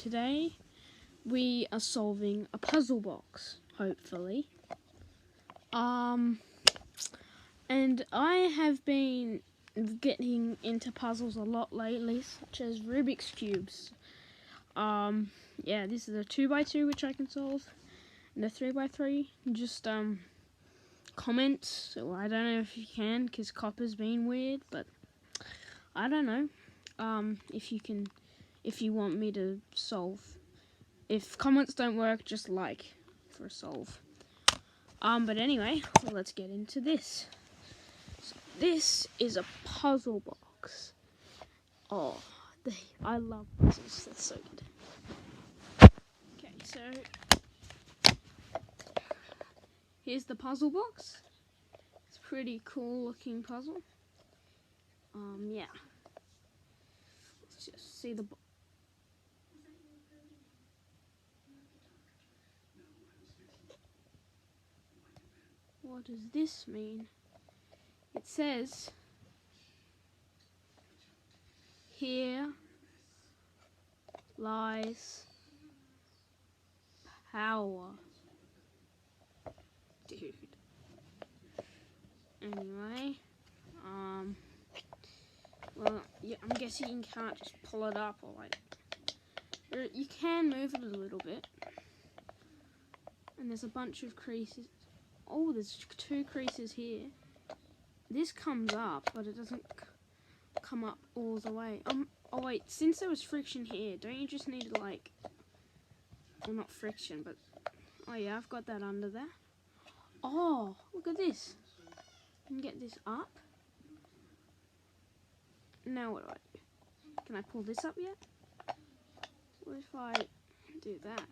today we are solving a puzzle box, hopefully. And I have been getting into puzzles a lot lately, such as Rubik's cubes. Yeah, this is a 2x2 which I can solve, and a 3x3. Just comment. So I don't know if you can, because copper's been weird, but I don't know. If you want me to solve. If comments don't work, just like for a solve. But anyway, let's get into this. So this is a puzzle box. Oh, I love puzzles. That's so good. Okay, so here's the puzzle box. It's a pretty cool looking puzzle. Yeah. Let's just see the. What does this mean? It says, here lies power. Dude. Anyway, well, yeah, I'm guessing you can't just pull it up or like, you can move it a little bit. And there's a bunch of creases. Oh, there's 2 creases here. This comes up, but it doesn't come up all the way. Oh wait, since there was friction here, don't you just need to like, well, not friction, but, oh yeah, I've got that under there. Oh, look at this. I can get this up. Now what do I do? Can I pull this up yet? What if I do that?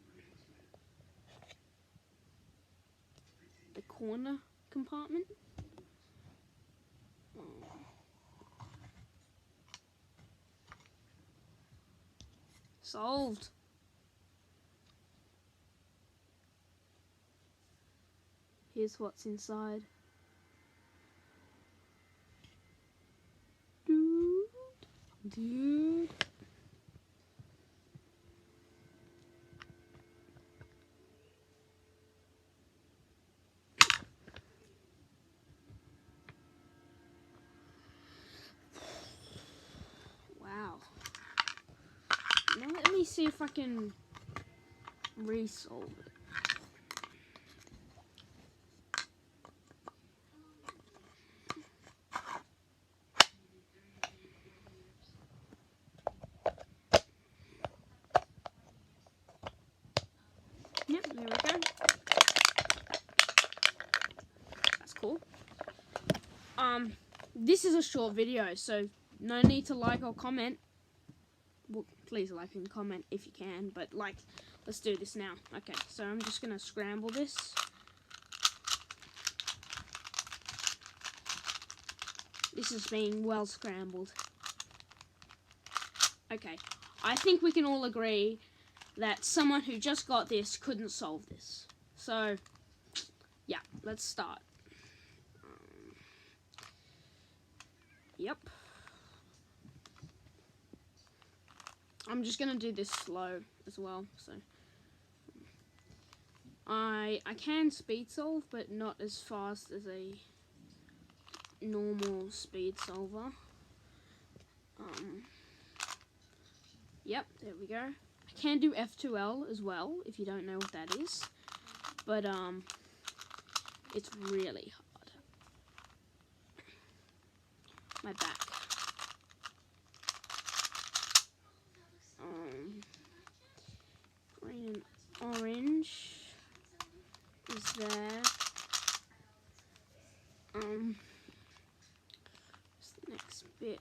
The corner compartment? Oh. Solved. Here's what's inside. Dude. Wow. Now let me see if I can resolve it. Yep, there we go. That's cool. This is a short video, so no need to like or comment. Well, please like and comment if you can, but like, let's do this now. Okay, so I'm just gonna scramble this. This is being well scrambled. Okay, I think we can all agree that someone who just got this couldn't solve this. So, yeah, let's start. Yep. I'm just gonna do this slow as well, so I can speed solve, but not as fast as a normal speed solver. Yep, there we go. I can do F2L as well, if you don't know what that is, but it's really hard. My back. Green and orange is there. What's the next bit?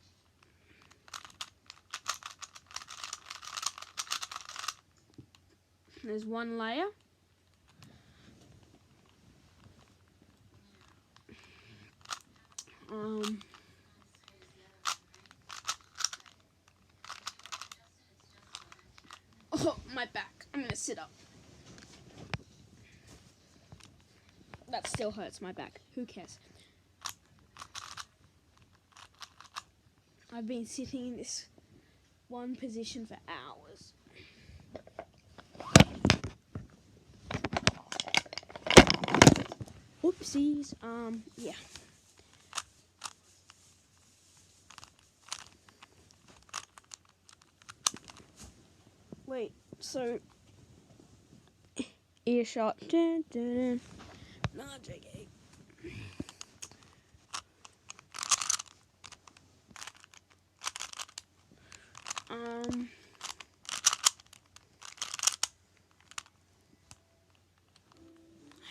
There's one layer. Oh, my back. I'm gonna sit up. That still hurts my back. Who cares? I've been sitting in this one position for hours. Whoopsies. Yeah. Wait, so earshot. Dun, dun, dun. Nah, JK.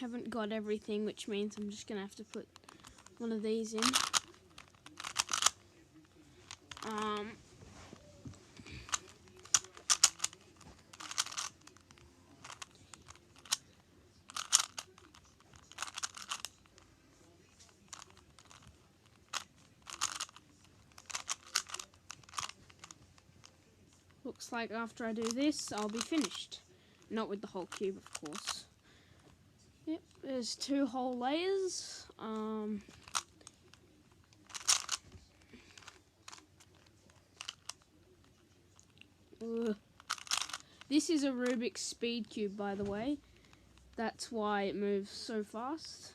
Haven't got everything, which means I'm just gonna have to put one of these in. Looks like after I do this, I'll be finished. Not with the whole cube, of course. Yep, there's 2 whole layers. This is a Rubik's speed cube, by the way. That's why it moves so fast.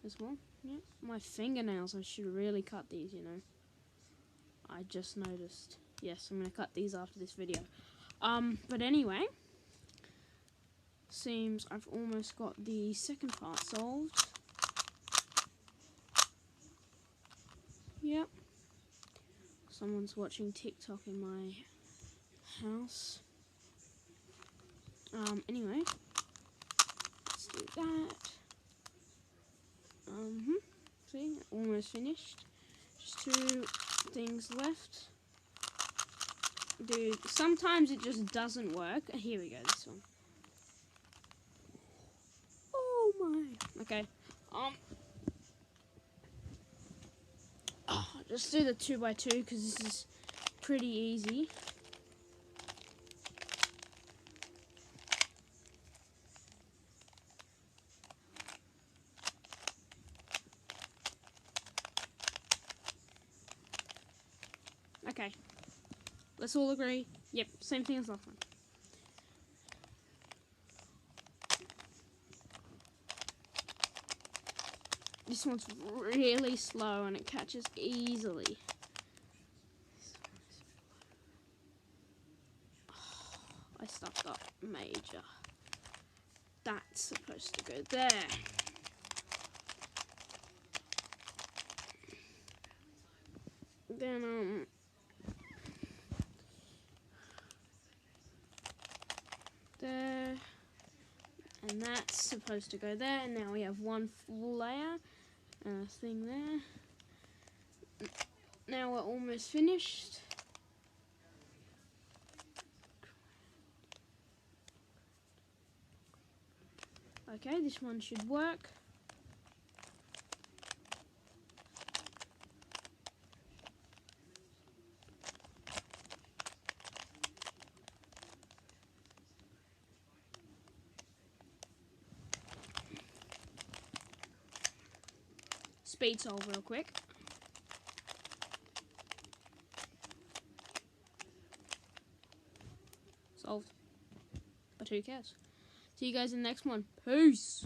As well. Yep. My fingernails, I should really cut these, you know. I just noticed. Yes, I'm going to cut these after this video. But anyway, seems I've almost got the second part solved. Yep. Someone's watching TikTok in my house. Anyway, let's do that. See, almost finished. Just 2 things left. Dude, sometimes it just doesn't work. Here we go, this one. Oh my. Okay. Just do the 2x2 because this is pretty easy. Okay. Let's all agree. Yep, same thing as last one. This one's really slow and it catches easily. Oh, I stuffed up major. That's supposed to go there. Then, there. And that's supposed to go there. And now we have 1 full layer. And a thing there. Now we're almost finished. Okay, this one should work. Speed solve real quick. Solved. But who cares? See you guys in the next one. Peace!